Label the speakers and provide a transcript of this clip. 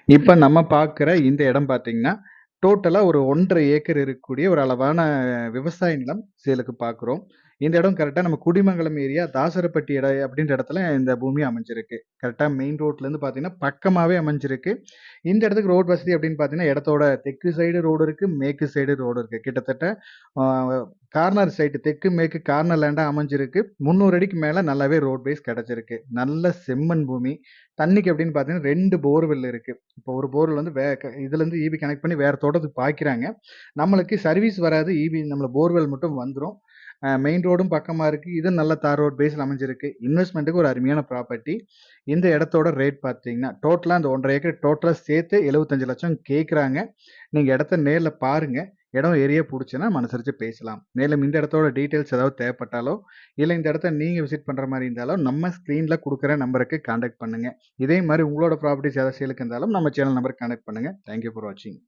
Speaker 1: இப்ப நம்ம பார்க்குற இந்த இடம் பார்த்தீங்கன்னா, டோட்டலா ஒரு 1 1/2 ஏக்கர் இருக்கக்கூடிய ஒரு அளவான விவசாய நிலம் சேலுக்கு பார்க்குறோம். இந்த இடம் கரெக்ட்டா நம்ம குடிமங்கலம் ஏரியா தாசரப்பட்டி அப்படின்ற இடத்துல இந்த பூமி அமைஞ்சிருக்கு. கரெக்ட்டா மெயின் ரோட்லருந்து பார்த்தீங்கன்னா, பக்கமாவே அமைஞ்சிருக்கு. இந்த இடத்துக்கு ரோட் வசதி அப்படின்னு பார்த்தீங்கன்னா, இடத்தோட தெற்கு சைடு ரோடு இருக்கு, மேற்கு சைடு ரோடு இருக்கு. கிட்டத்தட்ட ஆ கார்னர் சைடு தெற்கு, மேற்கு கார்னர் லேண்டா அமைஞ்சிருக்கு. 300 அடிக்கு மேல நல்லாவே ரோட் பேஸ் கிடைச்சிருக்கு. நல்ல செம்மண் பூமி. தண்ணிக்கு எப்படின்னு பார்த்தீங்கன்னா, 2 போர்வெல் இருக்கு. இப்போ ஒரு போர்வெல் வந்து வே க இதுலேருந்து ஈபி கனெக்ட் பண்ணி வேற தோட்டத்துக்கு பாய்க்கிறாங்க. நம்மளுக்கு சர்வீஸ் வராது. ஈபி நம்மள போர்வெல் மட்டும் வந்துரும். மெயின் ரோடும் பக்கமா இருக்கு. இது நல்ல தார் ரோட் பேஸ்ல அமைஞ்சிருக்கு. இன்வெஸ்ட்மென்ட்க்கு ஒரு அருமையான ப்ராப்பர்ட்டி. இந்த இடத்தோட ரேட் பார்த்தீங்கன்னா, டோட்டலா அந்த 1 1/2 ஏக்கர் டோட்டலா சேர்த்து 75,00,000 கேட்குறாங்க. நீங்க இடத்த நேர்ல பாருங்க. இடம் ஏரியா புடிச்சுன்னா நம்ம அனுசரிச்சு பேசலாம். மேலும் இந்த இடத்தோட டீட்டெயில்ஸ் ஏதாவது தேவைப்பட்டாலோ, இல்ல இந்த இடத்த நீங்க விசிட் பண்ற மாரி இருந்தாலோ, நம்ம ஸ்க்ரீன்ல குடுக்குற நம்பருக்கு கான்டாக்ட் பண்ணுங்க. இதே மாரி உங்களோட ப்ராப்பர்ட்டீஸ் ஏதாவது சேலுக்கு இருந்தாலும் நம்ம சேனல் நம்பருக்கு கான்டாக்ட் பண்ணுங்க. தேங்க் யூ ஃபார் வாட்சிங்.